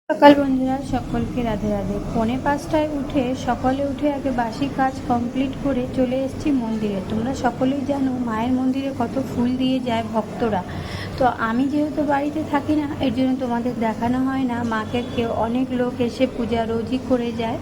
সকাল বন্ধুরা, সকলকে রাধে রাধে। পৌনে 5টায় উঠে সকালে আগে বাসি কাজ কমপ্লিট করে চলে এসেছি মন্দিরে। তোমরা সকলেই জানো মায়ের মন্দিরে কত ফুল দিয়ে যায় ভক্তরা। তো আমি যেহেতু বাড়িতে থাকি না, এর জন্য তোমাদের দেখানো হয় না। মাকে অনেক লোক এসে পূজা রোজই করে যায়।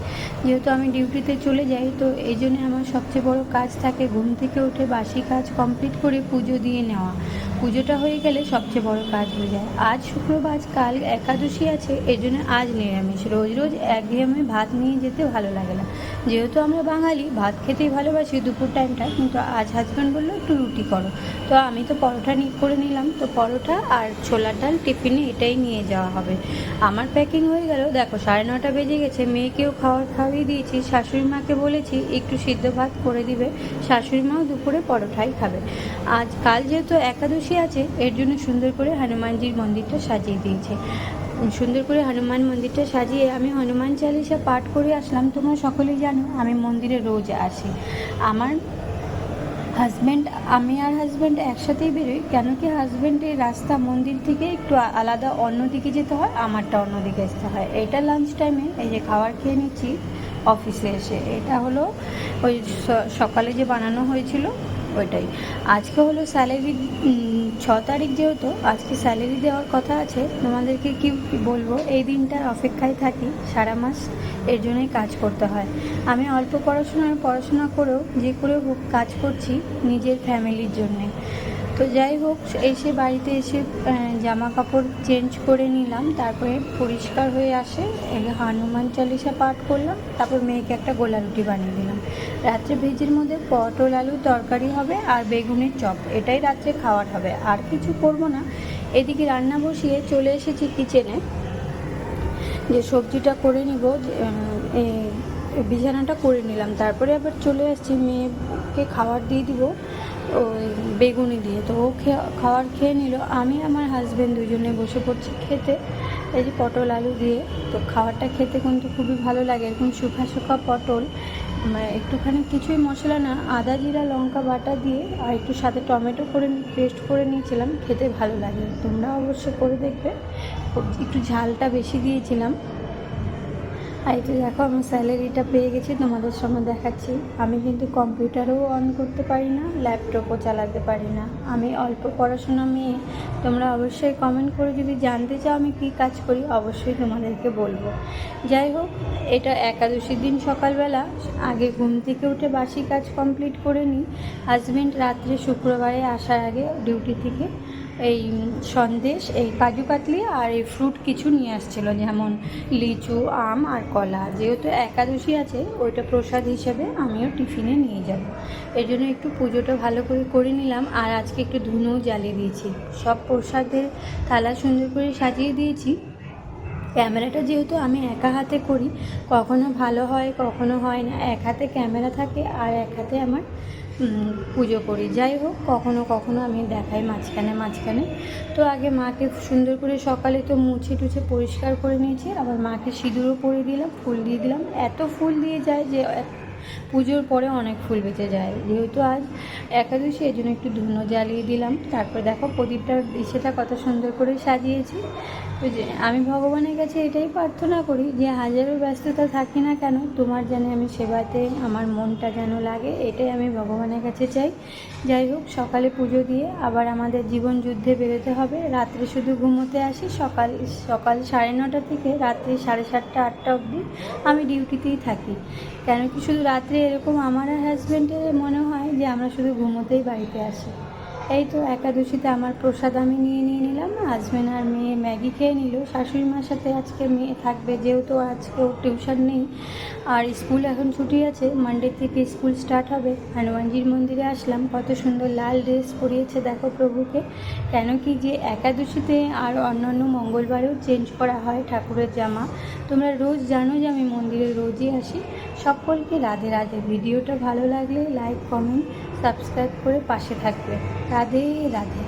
যেহেতু আমি ডিউটিতে চলে যাই, তো এই জন্য আমার সবচেয়ে বড় কাজ থাকে ঘুম থেকে উঠে বাসি কাজ কমপ্লিট করে পুজো দিয়ে নেওয়া। পুজোটা হয়ে গেলে সবচেয়ে বড় কাজ হয়ে যায়। আজ শুক্রবার, কাল একাদশী আছে, এই জন্য আজ নিরামিষ। রোজ রোজ একঘেয়েমি ভাত নিয়ে যেতে ভালো লাগে না। যেহেতু আমরা বাঙালি ভাত খেতেই ভালোবাসি দুপুর টাইমটা, কিন্তু আজ হাজব্যান্ড বললো একটু রুটি করো। তো আমি তো পরোটা করে নিলাম। তো পরোটা আর ছোলার ডাল টিফিনে এটাই নিয়ে যাওয়া হবে। আমার প্যাকিং হয়ে গেল। দেখো 9:30 বেজে গেছে। মেয়েকেও খাওয়িয়ে দিয়েছি। শাশুড়ি মাকে বলেছি একটু সিদ্ধ ভাত করে দিবে। শাশুড়ি মাও দুপুরে পরোটাই খাবে। কাল যেহেতু একাদশী আছে, এর জন্য সুন্দর করে হনুমানজির মন্দিরটা সাজিয়ে দিয়েছে। সুন্দর করে হনুমান মন্দিরটা সাজিয়ে আমি হনুমান চালিসা পাঠ করে আসলাম। তোমরা সকলেই জানো আমি মন্দিরে রোজ আসি। আমার আমি আর হাজব্যান্ড একসাথেই বেরোই, কেন কি হাজব্যান্ডের রাস্তা মন্দির থেকে একটু আলাদা, অন্যদিকে যেতে হয়, আমারটা অন্যদিকে আসতে হয়। এটা লাঞ্চ টাইমে এই যে খাবার খেয়ে নিচ্ছি অফিসে এসে। এটা হলো ওই সকালে যে বানানো হয়েছিল ওইটাই। আজকে হলো স্যালারি 6 তারিখ, যেহেতু আজকে স্যালারি দেওয়ার কথা আছে। তোমাদেরকে কি বলবো, এই দিনটার অপেক্ষায় থাকি সারা মাস। এর জন্যই কাজ করতে হয়। আমি অল্প পড়াশোনা করেও যে করে হোক কাজ করছি নিজের ফ্যামিলির জন্যে। তো যাই হোক, বাড়িতে এসে জামা কাপড় চেঞ্জ করে নিলাম। তারপরে পরিষ্কার হয়ে আসে হনুমান চালিসা পাঠ করলাম। তারপর মেয়েকে একটা গোলা রুটি বানিয়ে দিলাম। রাত্রে ভেজের মধ্যে পটল আলুর তরকারি হবে আর বেগুনের চপ, এটাই রাত্রে খাওয়ার হবে। আর কিছু করব না। এদিকে রান্না বসিয়ে চলে এসেছি কিচেনে, যে সবজিটা করে নিব, বিছানাটা করে নিলাম। তারপরে আবার চলে আসছি মেয়েকে খাবার দিয়ে দিব ওই বেগুনি দিয়ে। তো ও খাবার খেয়ে নিল। আমি আমার হাজব্যান্ড দুজনে বসে পড়ছি খেতে, এই যে পটল আলু দিয়ে। তো খাবারটা খেতে কিন্তু খুবই ভালো লাগে। এরকম শুকা পটল, একটুখানি কিছুই মশলা না, আদা জিরা লঙ্কা বাটা দিয়ে আর একটু সাথে টমেটো পেস্ট করে নিয়েছিলাম। খেতে ভালো লাগে, তোমরা অবশ্যই করে দেখবে। একটু ঝালটা বেশি দিয়েছিলাম। আর এই যে দেখো আমি স্যালারিটা পেয়ে গেছি, তোমাদের সামনে দেখাচ্ছি। আমি কিন্তু কম্পিউটারও অন করতে পারি না, ল্যাপটপও চালাতে পারি না। আমি অল্প পড়াশোনা মেয়ে। তোমরা অবশ্যই কমেন্ট করে যদি জানতে চাও আমি কী কাজ করি, অবশ্যই তোমাদেরকে বলবো। যাই হোক, এটা একাদশীর দিন সকালবেলা আগে ঘুম থেকে উঠে বাসি কাজ কমপ্লিট করে নিই। হাজব্যান্ড রাত্রে শুক্রবারে আসার আগে ডিউটি থেকে এই সন্দেশ, এই কাজু কাতলি আর এই ফ্রুট কিছু নিয়ে আসছিলো, যেমন লিচু, আম আর কলা। যেহেতু একাদশী আছে, ওইটা প্রসাদ হিসেবে আমিও টিফিনে নিয়ে যাব। এই জন্য একটু পুজোটা ভালো করে নিলাম। আর আজকে একটু ধুনোও জ্বালিয়ে দিয়েছি। সব প্রসাদের থালা সুন্দর করে সাজিয়ে দিয়েছি। ক্যামেরাটা যেহেতু আমি একা হাতে করি, কখনো ভালো হয় কখনো হয় না। এক হাতে ক্যামেরা থাকে আর এক হাতে আমার পুজো করি। যাই হোক, কখনো আমি দেখাই মাঝখানে। তো আগে মাকে সুন্দর করে সকালে তো মুছে টুছে পরিষ্কার করে নিয়েছি। আবার মাকে সিঁদুরও পরে দিলাম, ফুল দিয়ে দিলাম। এত ফুল দিয়ে যায় যে পুজোর পরে অনেক ফুল বেঁচে যায়। যেহেতু আজ একাদশী, এই জন্য একটু ধুনো জ্বালিয়ে দিলাম। তারপর দেখো প্রদীপটার সেটা কত সুন্দর করে সাজিয়েছি। ওই যে আমি ভগবানের কাছে এটাই প্রার্থনা করি যে হাজারো ব্যস্ততা থাকি না কেন, তোমার যেন আমি সেবাতে আমার মনটা যেন লাগে, এটাই আমি ভগবানের কাছে চাই। যাই হোক, সকালে পুজো দিয়ে আবার আমাদের জীবন যুদ্ধে বেরোতে হবে। রাত্রে শুধু ঘুমোতে আসি। সকাল 9:30 থেকে রাত্রি 7:30 8টা অবধি আমি ডিউটিতেই থাকি। কেন কি শুধু রাত্রে এরকম আমার আর হাজব্যান্ডের মনে হয় যে আমরা শুধু ঘুমোতেই বাড়িতে আসি। এই তো একাদশীতে আমার প্রসাদ আমি নিয়ে নিলাম। হাজব্যান্ড আর মেয়ে ম্যাগি খেয়ে নিল। শাশুড়ি মার সাথে আজকে মেয়ে থাকবে, যেহেতু আজকে ওর টিউশন নেই আর স্কুল এখন ছুটি আছে। মানডে থেকে স্কুল স্টার্ট হবে। হনুমানজির মন্দিরে আসলাম। কত সুন্দর লাল ড্রেস পরিয়েছে দেখো প্রভুকে। কেন কি যে একাদশীতে আর অন্যান্য মঙ্গলবারেও চেঞ্জ করা হয় ঠাকুরের জামা। তোমরা রোজ জানো যে আমি মন্দিরে রোজই আসি। সকলকে রাধে রাধে। ভিডিওটা ভালো লাগলে লাইক কমেন্ট সাবস্ক্রাইব করে পাশে থাকবে। রাধে রাধে।